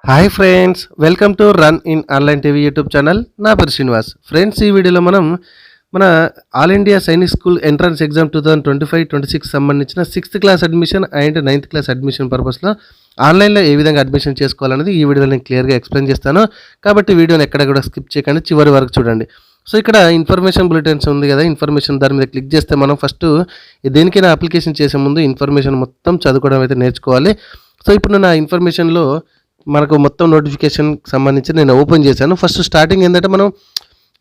Hi friends, welcome to run in online TV YouTube channel. నా పేరు Srinivas. Friends, ఈ వీడియోలో మనం మన all India Sainik school entrance exam 2025-26 సంబంధించిన 6th class admission and 9th class admission పర్పస్లో ఆన్లైన్లో ఏ విధంగా అడ్మిషన్ చేసుకోవాలనేది ఈ వీడియోలో నేను క్లియర్గా ఎక్స్ప్లెయిన్ చేస్తాను. కాబట్టి వీడియోని ఎక్కడ కూడా స్కిప్ చేయకండి, చివరి వరకు చూడండి. సో ఇక్కడ ఇన్ఫర్మేషన్ బులెటిన్స్ ఉంది కదా, ఇన్ఫర్మేషన్ దాని మీద క్లిక్ చేస్తే మనం ఫస్ట్ దేనికైనా అప్లికేషన్ చేసే ముందు ఇన్ఫర్మేషన్ మొత్తం చదువుకోవడం అయితే నేర్చుకోవాలి. సో ఇప్పుడు నా ఇన్ఫర్మేషన్లో మనకు మొత్తం నోటిఫికేషన్ సంబంధించి నేను ఓపెన్ చేశాను. ఫస్ట్ స్టార్టింగ్ ఏంటంటే మనం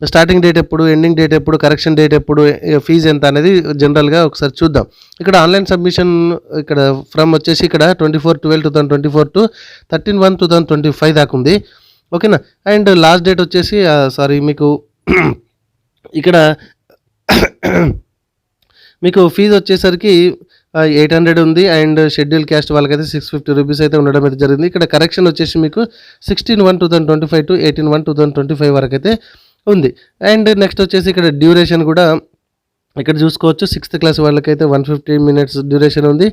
స్టార్టింగ్ డేట్ ఎప్పుడు, ఎండింగ్ డేట్ ఎప్పుడు, కరెక్షన్ డేట్ ఎప్పుడు, ఫీజు ఎంత అనేది జనరల్గా ఒకసారి చూద్దాం. ఇక్కడ ఆన్లైన్ సబ్మిషన్ ఇక్కడ ఫ్రమ్ వచ్చేసి ఇక్కడ 24/12/2024 టు 13/1/2025 దాకా ఉంది. ఓకేనా. అండ్ లాస్ట్ డేట్ వచ్చేసి మీకు ఇక్కడ మీకు ఫీజు వచ్చేసరికి 800 ఉంది. అండ్ షెడ్యూల్ క్యాస్ట్ వాళ్ళకైతే 650 రూపీస్ అయితే ఉండడం అయితే జరిగింది. ఇక్కడ కరెక్షన్ వచ్చేసి మీకు 16/1/2025 టు 18/1/2025 వరకు అయితే ఉంది. అండ్ నెక్స్ట్ వచ్చేసి ఇక్కడ డ్యూరేషన్ కూడా ఇక్కడ చూసుకోవచ్చు. 6th క్లాస్ వాళ్ళకైతే 150 మినిట్స్ డ్యూరేషన్ ఉంది.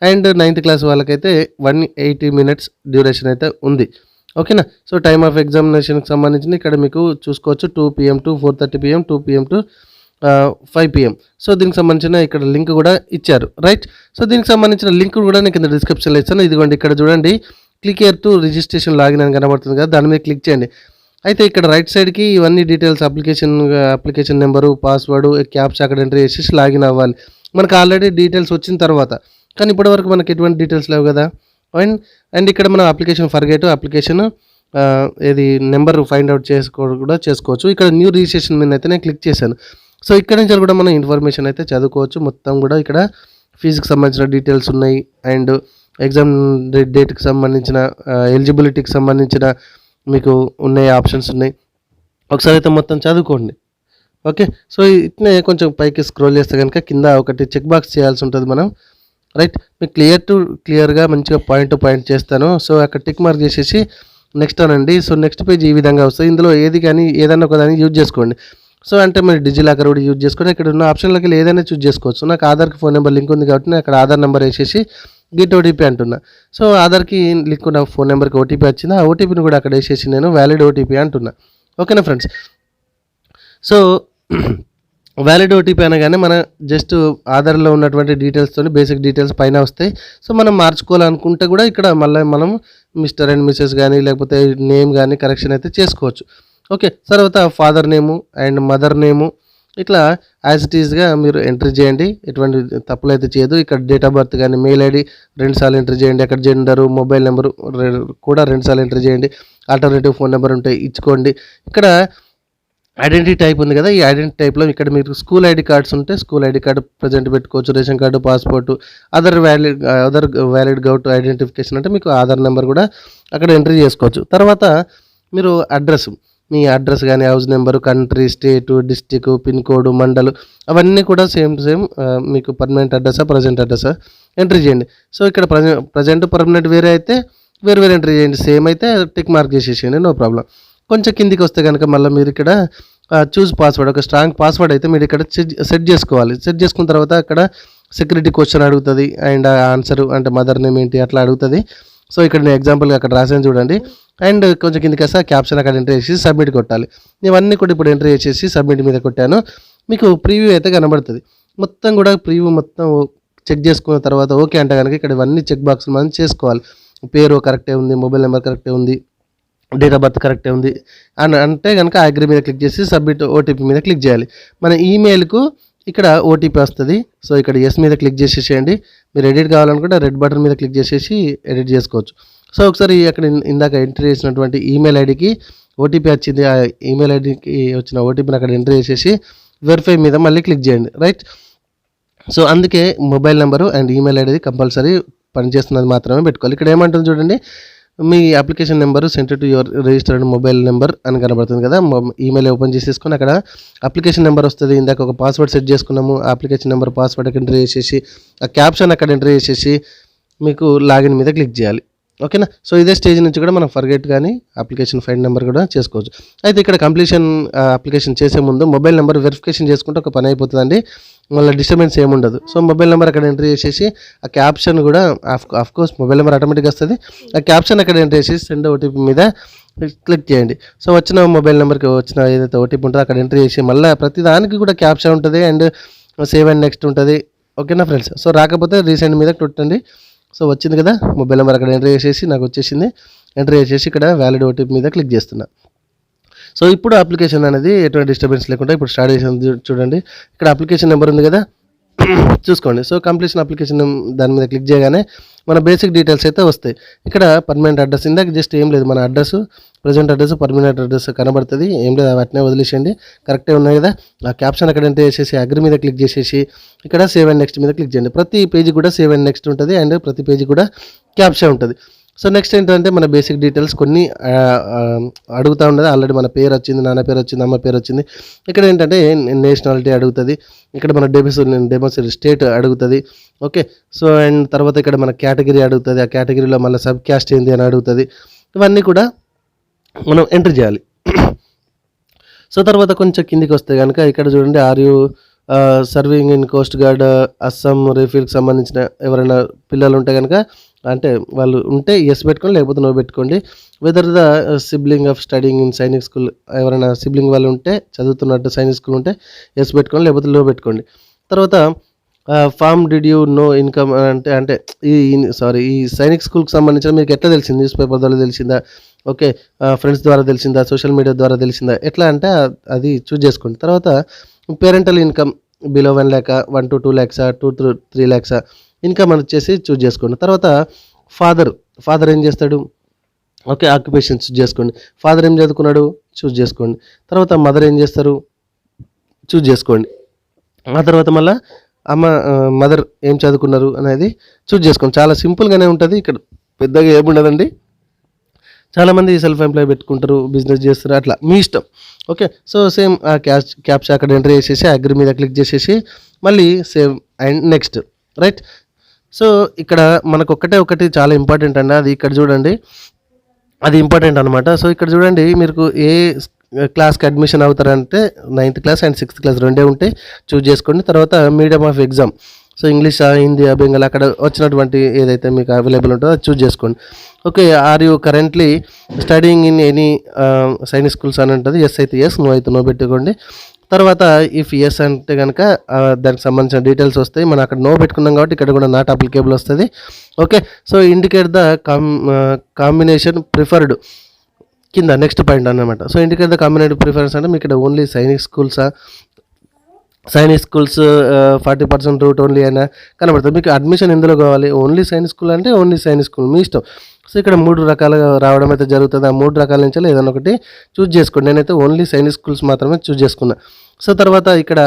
అండ్ 9th క్లాస్ వాళ్ళకైతే 180 మినిట్స్ డ్యూరేషన్ అయితే ఉంది. ఓకేనా. సో టైమ్ ఆఫ్ ఎగ్జామినేషన్కి సంబంధించిన ఇక్కడ మీకు చూసుకోవచ్చు 2 PM to 4:30 PM, 2 PM to 5 PM. So దీనికి సంబంధించిన ఇక్కడ లింక్ కూడా ఇచ్చారు, రైట్. సో దీనికి సంబంధించిన లింక్ కూడా నేను కింద డిస్క్రిప్షన్లో ఇస్తాను. ఇదిగోండి, ఇక్కడ చూడండి, click here to registration login అని కనబడుతుంది కదా, దాని మీద క్లిక్ చేయండి. అయితే ఇక్కడ రైట్ సైడ్కి ఇవన్నీ details, application number, password, caps అక్కడ ఎంట్రీ చేసి లాగిన్ అవ్వాలి. మనకు ఆల్రెడీ డీటెయిల్స్ వచ్చిన తర్వాత, కానీ ఇప్పటివరకు మనకి ఎటువంటి డీటెయిల్స్ లేవు కదా. అండ్ ఇక్కడ మనం అప్లికేషన్ అప్లికేషన్ ఏది నెంబర్ ఫైండ్ అవుట్ చేసుకోవచ్చు. ఇక్కడ న్యూ రిజిస్ట్రేషన్ మీద అయితే నేను క్లిక్ చేశాను. సో ఇక్కడ నుంచి కూడా మనం ఇన్ఫర్మేషన్ అయితే చదువుకోవచ్చు. మొత్తం కూడా ఇక్కడ ఫీజుకి సంబంధించిన డీటెయిల్స్ ఉన్నాయి. అండ్ ఎగ్జామ్ డేట్కి సంబంధించిన, ఎలిజిబిలిటీకి సంబంధించిన మీకు ఉన్నాయి, ఆప్షన్స్ ఉన్నాయి. ఒకసారి అయితే మొత్తం చదువుకోండి. ఓకే. సో ఇట్నే కొంచెం పైకి స్క్రోల్ చేస్తే కనుక కింద ఒకటి చెక్ బాక్స్ చేయాల్సి ఉంటుంది మనం, రైట్. మీకు క్లియర్గా మంచిగా పాయింట్ టు పాయింట్ చేస్తాను. సో అక్కడ టిక్ మార్క్ చేసేసి నెక్స్ట్ అనండి. సో నెక్స్ట్ పేజ్ ఈ విధంగా వస్తుంది. ఇందులో ఏదైనా ఒక దాన్ని యూజ్ చేసుకోండి. సో అంటే మీరు డిజిలాకర్ కూడా యూజ్ చేసుకొని ఇక్కడ ఉన్న ఆప్షన్లోకి ఏదైనా చూజ్ చేసుకోవచ్చు. నాకు ఆధార్కి ఫోన్ నెంబర్ లింక్ ఉంది కాబట్టి నేను అక్కడ ఆధార్ నెంబర్ వేసేసి గెట్ ఓటీపీ అంటున్నా. సో ఆధార్కి లింక్ ఉన్న ఫోన్ నెంబర్కి ఓటీపీ వచ్చింది. ఆ ఓటీపీని కూడా అక్కడ వేసేసి నేను వ్యాలిడ్ ఓటీపీ అంటున్నా. ఓకేనా ఫ్రెండ్స్. సో వ్యాలిడ్ ఓటీపీ అనగానే మన జస్ట్ ఆధార్లో ఉన్నటువంటి డీటెయిల్స్తో బేసిక్ డీటెయిల్స్ పైన వస్తాయి. సో మనం మార్చుకోవాలనుకుంటే కూడా ఇక్కడ మళ్ళీ మనం మిస్టర్ అండ్ మిస్సెస్ కానీ లేకపోతే నేమ్ కానీ కరెక్షన్ అయితే చేసుకోవచ్చు. ఓకే. తర్వాత father name and mother name ఇట్లా యాజ్ ఇట్ ఈజ్గా మీరు ఎంట్రీ చేయండి. ఎటువంటి తప్పులు అయితే చేయదు. ఇక్కడ డేట్ ఆఫ్ బర్త్ కానీ మెయిల్ ఐడి 2 సార్లు ఎంట్రీ చేయండి. అక్కడ జెండరు, మొబైల్ నెంబరు కూడా 2 సార్లు ఎంట్రీ చేయండి. ఆల్టర్నేటివ్ ఫోన్ నెంబర్ ఉంటే ఇచ్చుకోండి. ఇక్కడ ఐడెంటిటీ టైప్ ఉంది కదా, ఈ ఐడెంటిటీ టైప్లో ఇక్కడ మీకు స్కూల్ ఐడి కార్డ్స్ ఉంటే స్కూల్ ఐడి కార్డు ప్రజెంట్ పెట్టుకోవచ్చు. Ration card, passport, other valid govt identification అంటే మీకు ఆధార్ నెంబర్ కూడా అక్కడ ఎంట్రీ చేసుకోవచ్చు. తర్వాత మీరు మీ అడ్రస్ కానీ హౌస్ నెంబరు, కంట్రీ, స్టేటు, డిస్టిక్, పిన్ కోడ్, మండలు అవన్నీ కూడా సేమ్ మీకు పర్మనెంట్ అడ్రసా, ప్రజెంట్ అడ్రసా ఎంట్రీ చేయండి. సో ఇక్కడ ప్రజెంట్ పర్మనెంట్ వేరే అయితే వేరే ఎంట్రీ చేయండి. సేమ్ అయితే టిక్ మార్క్ చేసేసేయండి, నో ప్రాబ్లం. కొంచెం కిందికి వస్తే కనుక మళ్ళీ మీరు ఇక్కడ చూస్ పాస్వర్డ్, ఒక స్ట్రాంగ్ పాస్వర్డ్ అయితే మీరు ఇక్కడ సెట్ చేసుకోవాలి. సెట్ చేసుకున్న తర్వాత అక్కడ సెక్యూరిటీ క్వశ్చన్ అడుగుతుంది. అండ్ ఆన్సర్ అంటే మదర్ నేమ్ ఏంటి అట్లా అడుగుతుంది. సో ఇక్కడ నేను ఎగ్జాంపుల్గా అక్కడ రాసాను చూడండి. అండ్ కొంచెం కిందికి వస్తే క్యాప్షన్ అక్కడ ఎంట్రీ చేసి సబ్మిట్ కొట్టాలి. ఇవన్నీ కూడా ఇప్పుడు ఎంట్రీ చేసేసి సబ్మిట్ మీద కొట్టాను. మీకు ప్రీవ్యూ అయితే కనబడుతుంది. మొత్తం కూడా ప్రీవ్యూ మొత్తం చెక్ చేసుకున్న తర్వాత ఓకే అంటే కనుక ఇక్కడ ఇవన్నీ చెక్ బాక్స్లు మనం చేసుకోవాలి. పేరు కరెక్టే ఉంది, మొబైల్ నెంబర్ కరెక్టే ఉంది, డేట్ ఆఫ్ బర్త్ కరెక్టే ఉంది అని అంటే కనుక అగ్రీ మీద క్లిక్ చేసి సబ్మిట్ ఓటీపీ మీద క్లిక్ చేయాలి. మన ఈమెయిల్కు ఇక్కడ ఓటీపీ వస్తుంది. సో ఇక్కడ ఎస్ మీద క్లిక్ చేసేసేయండి. మీరు ఎడిట్ కావాలనుకుంటే రెడ్ బటన్ మీద క్లిక్ చేసేసి ఎడిట్ చేసుకోవచ్చు. సో ఒకసారి అక్కడ ఇందాక ఎంట్రీ చేసినటువంటి ఈమెయిల్ ఐడికి ఓటీపీ వచ్చింది. ఆ ఈమెయిల్ ఐడికి వచ్చిన ఓటీపీని అక్కడ ఎంట్రీ చేసేసి వెరిఫై మీద మళ్ళీ క్లిక్ చేయండి, రైట్. సో అందుకే mobile number and email ID compulsory పనిచేస్తున్నది మాత్రమే పెట్టుకోవాలి. ఇక్కడ ఏమంటుంది చూడండి, మీ application number sent to your registered mobile number అని కనబడుతుంది కదా. ఈమెయిల్ ఓపెన్ చేసేసుకొని అక్కడ అప్లికేషన్ నెంబర్ వస్తుంది. ఇందాక ఒక పాస్వర్డ్ సెట్ చేసుకున్నాము. అప్లికేషన్ నెంబర్ పాస్వర్డ్ ఎంట్రీ చేసేసి ఆ క్యాప్షన్ అక్కడ ఎంట్రీ చేసేసి మీకు లాగిన్ మీద క్లిక్ చేయాలి. ఓకేనా. సో ఇదే స్టేజ్ నుంచి కూడా మనం ఫర్గెట్ కానీ అప్లికేషన్ ఫైండ్ నెంబర్ కూడా చేసుకోవచ్చు. అయితే ఇక్కడ కంప్లీషన్ అప్లికేషన్ చేసే ముందు మొబైల్ నెంబర్ వెరిఫికేషన్ చేసుకుంటే ఒక పని అయిపోతుందండి, మళ్ళీ డిస్టర్బెన్స్ ఏముండదు. సో మొబైల్ నెంబర్ అక్కడ ఎంట్రీ చేసేసి ఆ క్యాప్షన్ కూడా ఆఫ్ కోర్స్ మొబైల్ నెంబర్ ఆటోమేటిక్గా వస్తుంది. ఆ క్యాప్షన్ అక్కడ ఎంట్రీ చేసి సెండ్ ఓటీపీ మీద క్లిక్ చేయండి. సో వచ్చిన మొబైల్ నెంబర్కి వచ్చిన ఏదైతే ఓటీపీ ఉంటుందో అక్కడ ఎంట్రీ చేసి మళ్ళీ ప్రతి దానికి కూడా క్యాప్షన్ ఉంటుంది అండ్ సేవ్ అండ్ నెక్స్ట్ ఉంటుంది. ఓకేనా ఫ్రెండ్స్. సో రాకపోతే రీసెంట్ మీద కొట్టండి. సో వచ్చింది కదా మొబైల్ నెంబర్ అక్కడ ఎంట్రీ చేసేసి నాకు వచ్చేసింది. ఎంట్రీ చేసేసి ఇక్కడ వ్యాలిడ్ ఓటీపీ మీద క్లిక్ చేస్తున్నా. సో ఇప్పుడు అప్లికేషన్ అనేది ఎటువంటి డిస్టర్బెన్స్ లేకుండా ఇప్పుడు స్టార్ట్ చేసింది చూడండి. ఇక్కడ అప్లికేషన్ నెంబర్ ఉంది కదా చూసుకోండి. సో కంప్లీషన్ అప్లికేషన్ దాని మీద క్లిక్ చేయగానే మన బేసిక్ డీటెయిల్స్ అయితే వస్తాయి. ఇక్కడ పర్మనెంట్ అడ్రస్ ఇందాక జస్ట్ ఏం లేదు, మన address present address permanent address కనబడుతుంది. ఏం లేదు, వాటినే వదిలేసేయండి. కరెక్టే ఉన్నాయి కదా. ఆ క్యాప్షన్ అక్కడ ఎంటర్ చేసేసి అగ్రి మీద క్లిక్ చేసేసి ఇక్కడ సేవ్ అండ్ నెక్స్ట్ మీద క్లిక్ చేయండి. ప్రతి పేజీ కూడా సేవ్ అండ్ నెక్స్ట్ ఉంటుంది అండ్ ప్రతి పేజీ కూడా క్యాప్షన్ ఉంటుంది. సో నెక్స్ట్ ఏంటంటే మన బేసిక్ డీటెయిల్స్ కొన్ని అడుగుతూ ఉండదు. ఆల్రెడీ మన పేరు వచ్చింది, నాన్న పేరు వచ్చింది, అమ్మ పేరు వచ్చింది. ఇక్కడ ఏంటంటే నేషనాలిటీ అడుగుతుంది. ఇక్కడ మన డెమోసిటీ స్టేట్ అడుగుతుంది. ఓకే. సో అండ్ తర్వాత ఇక్కడ మన కేటగిరీ అడుగుతుంది. ఆ కేటగిరీలో మళ్ళీ సబ్ క్యాస్ట్ ఏంది అని అడుగుతుంది. ఇవన్నీ కూడా మనం ఎంటర్ చేయాలి. సో తర్వాత కొంచెం కిందికి వస్తే కనుక ఇక్కడ చూడండి, are you serving in coast guard Assam రైఫిల్కి సంబంధించిన ఎవరైనా పిల్లలు ఉంటే కనుక, అంటే వాళ్ళు ఉంటే ఎస్ పెట్టుకోండి, లేకపోతే నో పెట్టుకోండి. Whether the sibling of studying in Sainik school, ఎవరైనా సిబ్లింగ్ వాళ్ళు ఉంటే చదువుతున్నట్టు సైనిక్ స్కూల్ ఉంటే ఎస్ పెట్టుకోండి, లేకపోతే లో పెట్టుకోండి. తర్వాత form did you know income అంటే ఈ సైనిక్ స్కూల్కి సంబంధించిన మీకు ఎట్లా తెలిసింది, న్యూస్ పేపర్ ద్వారా తెలిసిందా, ఓకే ఫ్రెండ్స్ ద్వారా తెలిసిందా, సోషల్ మీడియా ద్వారా తెలిసిందా, ఎట్లా అంటే అది చూజ్ చేసుకోండి. తర్వాత parental income below 1 lakh, 1 to 2 lakhs, 2 to 3 lakhs income అని వచ్చేసి చూజ్ చేసుకోండి. తర్వాత ఫాదర్ ఏం చేస్తాడు, ఓకే ఆక్యుపేషన్ చూజ్ చేసుకోండి. ఫాదర్ ఏం చదువుకున్నాడు చూజ్ చేసుకోండి. తర్వాత మదర్ ఏం చేస్తారు చూజ్ చేసుకోండి. ఆ తర్వాత మళ్ళీ మదర్ ఏం చదువుకున్నారు అనేది చూజ్ చేసుకోండి. చాలా సింపుల్గానే ఉంటుంది, ఇక్కడ పెద్దగా ఏముండదండి. చాలామంది సెల్ఫ్ ఎంప్లాయ్ పెట్టుకుంటారు, బిజినెస్ చేస్తారు, అట్లా మీ ఇష్టం. ఓకే. సో సేమ్ ఆ క్యాప్చా అక్కడ ఎంటర్ చేసేసి అగ్రి మీద క్లిక్ చేసేసి మళ్ళీ save and next, right. So ఇక్కడ మనకు ఒకటి చాలా ఇంపార్టెంట్ అండి, అది ఇక్కడ చూడండి, అది ఇంపార్టెంట్ అనమాట. సో ఇక్కడ చూడండి, మీకు ఏ క్లాస్కి అడ్మిషన్ అవుతారంటే 9th class అండ్ 6th class రెండే ఉంటాయి, చూజ్ చేసుకోండి. తర్వాత మీడియం ఆఫ్ ఎగ్జామ్, సో ఇంగ్లీషా, హిందీయా, బెంగాల్ అక్కడ వచ్చినటువంటి ఏదైతే మీకు అవైలబుల్ ఉంటుందో అది చూజ్ చేసుకోండి. Okay. Are you currently studying in any Sainik schools అని ఉంటుంది. ఎస్ అయితే ఎస్, నో అయితే నో పెట్టుకోండి. తర్వాత ఇఫ్ ఎస్ అంటే కనుక దానికి సంబంధించిన డీటెయిల్స్ వస్తాయి. మనం అక్కడ నో పెట్టుకున్నాం కాబట్టి ఇక్కడ కూడా నాట్ అప్లికేబుల్ వస్తుంది. Okay. So indicate the combination preferred కింద నెక్స్ట్ పాయింట్ అన్నమాట. So indicate the combinative preference అంటే మీకు ఇక్కడ only Sainik schools 40% route only అయినా కనబడుతుంది. మీకు అడ్మిషన్ ఎందులో కావాలి, ఓన్లీ సైనిక్ స్కూల్ అంటే ఓన్లీ సైనిక్ స్కూల్ మీ ఇష్టం. సో ఇక్కడ 3 రకాలుగా రావడం అయితే జరుగుతుంది. ఆ 3 రకాల నుంచి ఏదైనా ఒకటి చూజ్ చేసుకోండి. నేనైతే ఓన్లీ సైనిక్ స్కూల్స్ మాత్రమే చూజ్ చేసుకున్నా. సో తర్వాత ఇక్కడ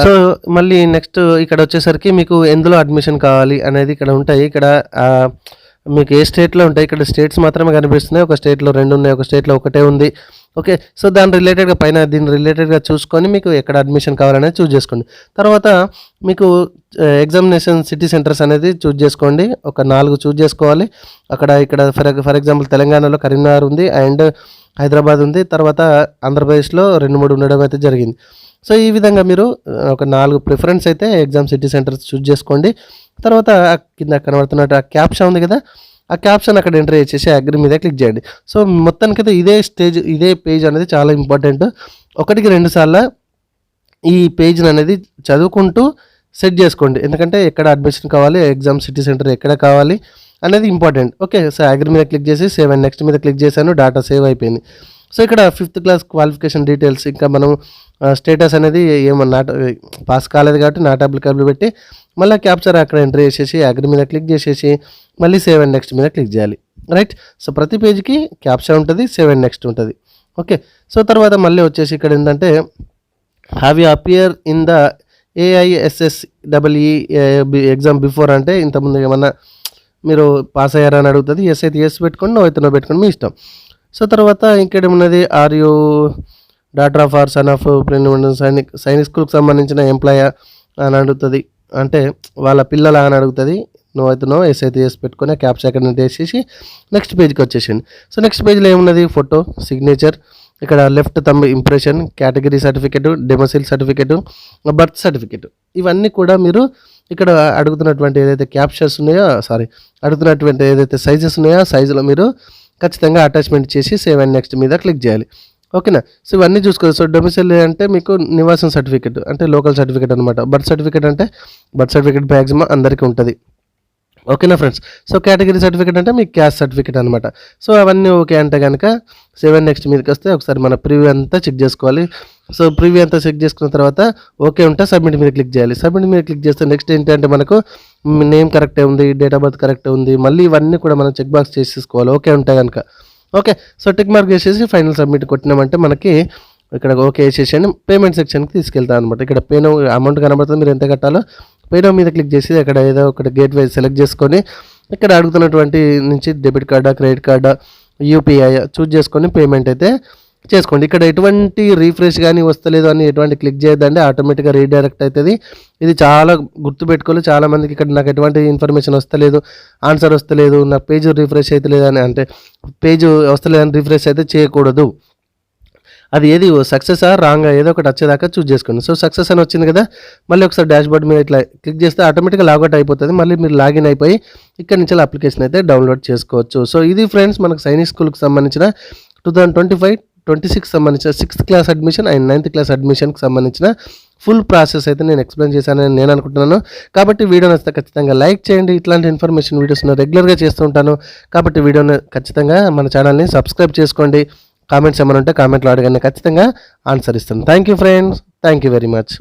మళ్ళీ నెక్స్ట్ ఇక్కడ వచ్చేసరికి మీకు ఎందులో అడ్మిషన్ కావాలి అనేది ఇక్కడ ఉంటాయి. ఇక్కడ మీకు ఏ స్టేట్లో ఉంటాయి, ఇక్కడ స్టేట్స్ మాత్రమే కనిపిస్తున్నాయి. ఒక స్టేట్లో 2 ఉన్నాయి, ఒక స్టేట్లో ఒకటే ఉంది. ఓకే. సో దాని రిలేటెడ్గా పైన దీని రిలేటెడ్గా చూసుకొని మీకు ఎక్కడ అడ్మిషన్ కావాలనేది చూజ్ చేసుకోండి. తర్వాత మీకు ఎగ్జామినేషన్ సిటీ సెంటర్స్ అనేది చూజ్ చేసుకోండి. ఒక 4 చూజ్ చేసుకోవాలి. ఇక్కడ ఫర్ ఎగ్జాంపుల్ తెలంగాణలో కరీంనగర్ ఉంది అండ్ హైదరాబాద్ ఉంది. తర్వాత ఆంధ్రప్రదేశ్లో 2-3 ఉండడం అయితే జరిగింది. సో ఈ విధంగా మీరు ఒక 4 ప్రిఫరెన్స్ అయితే ఎగ్జామ్ సిటీ సెంటర్స్ చూజ్ చేసుకోండి. తర్వాత కింద కనబడుతున్నట్టు ఆ క్యాప్షన్ ఉంది కదా, ఆ క్యాప్షన్ అక్కడ ఎంటర్ చేసేసి అగ్రి మీద క్లిక్ చేయండి. సో మొత్తానికైతే ఇదే పేజ్ అనేది చాలా ఇంపార్టెంట్. 1-2 సార్లు ఈ పేజ్ని అనేది చదువుకుంటూ సెట్ చేసుకోండి. ఎందుకంటే ఎక్కడ అడ్మిషన్ కావాలి, ఎగ్జామ్ సిటీ సెంటర్ ఎక్కడ కావాలి అనేది ఇంపార్టెంట్. ఓకే. సో అగ్రి మీద క్లిక్ చేసి సేవ్ అండ్ నెక్స్ట్ మీద క్లిక్ చేశాను, డేటా సేవ్ అయిపోయింది. సో ఇక్కడ 5th class క్వాలిఫికేషన్ డీటెయిల్స్, ఇంకా మనం స్టేటస్ అనేది ఏమన్నా పాస్ కాలేదు కాబట్టి నాట్ అప్లికబుల్ పెట్టి మళ్ళీ క్యాప్చర్ అక్కడ ఎంటర్ చేసేసి అగ్రి మీద క్లిక్ చేసేసి మళ్ళీ సేవ్ అండ్ నెక్స్ట్ మీద క్లిక్ చేయాలి, రైట్. సో ప్రతి పేజ్కి క్యాప్చర్ ఉంటుంది, సేవ్ అండ్ నెక్స్ట్ ఉంటుంది. ఓకే. సో తర్వాత మళ్ళీ వచ్చేసి ఇక్కడ ఏంటంటే have you appear in the AISSEE exam before అంటే ఇంతకుముందు ఏమన్నా మీరు పాస్ అయ్యారని అడుగుతుంది. ఎస్ అయితే ఎస్ పెట్టుకోండి, నో అయితే నో పెట్టుకోండి, మీ ఇష్టం. సో తర్వాత ఇంకేమున్నది, are you daughter of or son of Sainik స్కూల్కి సంబంధించిన ఎంప్లాయ్ అని అడుగుతుంది, అంటే వాళ్ళ పిల్లల అని అడుగుతుంది. నో అయితే నో, ఎస్ అయితే ఎస్ పెట్టుకొని క్యాప్చా అక్కడ వేసేసి నెక్స్ట్ పేజ్కి వచ్చేసింది. సో నెక్స్ట్ పేజ్లో ఏమున్నది, ఫోటో, సిగ్నేచర్, ఇక్కడ left thumb impression, category certificate, domicile certificate, birth certificate, ఇవన్నీ కూడా మీరు ఇక్కడ అడుగుతున్నటువంటి ఏదైతే క్యాప్చర్స్ ఉన్నాయో అడుగుతున్నటువంటి ఏదైతే సైజెస్ ఉన్నాయో ఆ సైజులో మీరు ఖచ్చితంగా అటాచ్మెంట్ చేసి సేవ్ అండ్ నెక్స్ట్ మీద క్లిక్ చేయాలి. ఓకేనా. సో ఇవన్నీ చూసుకోవాలి. సో డొమిసైల్ అంటే మీకు నివాసం సర్టిఫికేట్ అంటే లోకల్ సర్టిఫికేట్ అనమాట. బర్త్ సర్టిఫికేట్ అంటే బర్త్ సర్టిఫికేట్ మ్యాక్సిమం అందరికీ ఉంటుంది. ఓకేనా ఫ్రెండ్స్. సో కేటగిరీ సర్టిఫికేట్ అంటే మీకు క్యాస్ట్ సర్టిఫికేట్ అనమాట. సో అవన్నీ ఓకే అంటే కనుక సేవ్ అండ్ నెక్స్ట్ మీదకి వస్తే ఒకసారి మన ప్రివ్యూ అంతా చెక్ చేసుకోవాలి. సో ప్రివ్యూ అంతా చెక్ చేసుకున్న తర్వాత ఓకే ఉంటే సబ్మిట్ మీద క్లిక్ చేయాలి. సబ్మిట్ మీద క్లిక్ చేస్తే నెక్స్ట్ ఏంటంటే మనకు నేమ్ కరెక్టే ఉంది, డేట్ ఆఫ్ బర్త్ కరెక్టే ఉంది, మళ్ళీ ఇవన్నీ కూడా మనం చెక్ బాక్స్ చేసేసుకోవాలి ఓకే ఉంటే కనుక. ఓకే. సో టిక్ మార్క్ చేసేసి ఫైనల్ సబ్మిట్ కొట్టినామంటే మనకి ఇక్కడ ఓకే వేసేసి పేమెంట్ సెక్షన్కి తీసుకెళ్తాను అనమాట. ఇక్కడ పేనో అమౌంట్ కనబడుతుంది, మీరు ఎంత కట్టాలో పేనో మీద క్లిక్ చేసి అక్కడ ఏదో ఒకటి గేట్వే సెలెక్ట్ చేసుకొని ఇక్కడ అడుగుతున్నటువంటి నుంచి డెబిట్ కార్డా, క్రెడిట్ కార్డా, యూపీఐ చూజ్ చేసుకొని పేమెంట్ అయితే చేసుకోండి. ఇక్కడ ఎటువంటి రీఫ్రెష్ కానీ వస్తలేదు అని ఎటువంటి క్లిక్ చేయొద్దండి, ఆటోమేటిక్గా రీడైరెక్ట్ అవుతుంది. ఇది చాలా గుర్తుపెట్టుకోవాలి. చాలామందికి ఇక్కడ నాకు ఎటువంటి ఇన్ఫర్మేషన్ వస్తలేదు, ఆన్సర్ వస్తలేదు, నా పేజ్ రిఫ్రెష్ అవుతలేదు అని, అంటే పేజ్ వస్తలేదని రిఫ్రెష్ అయితే చేయకూడదు. అది ఏది సక్సెస్ రాంగ్ ఏదో ఒకటి వచ్చేదాకా చూస్ చేసుకోండి. సో సక్సెస్ అని వచ్చింది కదా, మళ్ళీ ఒకసారి డాష్ బోర్డ్ మీద ఇట్లా క్లిక్ చేస్తే ఆటోమేటిక్గా లాగౌట్ అయిపోతుంది. మళ్ళీ మీరు లాగిన్ అయిపోయి ఇక్కడ నుంచి అప్లికేషన్ అయితే డౌన్లోడ్ చేసుకోవచ్చు. సో ఇది ఫ్రెండ్స్ మనకు సైనిక్ స్కూల్కి సంబంధించిన 2025-26 సంబంధించిన 6th class admission and 9th class అడ్మిషన్కి సంబంధించిన ఫుల్ ప్రాసెస్ అయితే నేను ఎక్స్ప్లెయిన్ చేశానని నేను అనుకుంటున్నాను. కాబట్టి వీడియో నచ్చితే ఖచ్చితంగా లైక్ చేయండి. ఇట్లాంటి ఇన్ఫర్మేషన్ వీడియోస్ రెగ్యులర్గా చేస్తూ ఉంటాను. కాబట్టి వీడియోని ఖచ్చితంగా మన ఛానల్ని సబ్స్క్రైబ్ చేసుకోండి. కామెంట్స్ ఏమైనా ఉంటే కామెంట్లో అడగండి, ఖచ్చితంగా ఆన్సర్ ఇస్తాను. Thank you friends, thank you very much.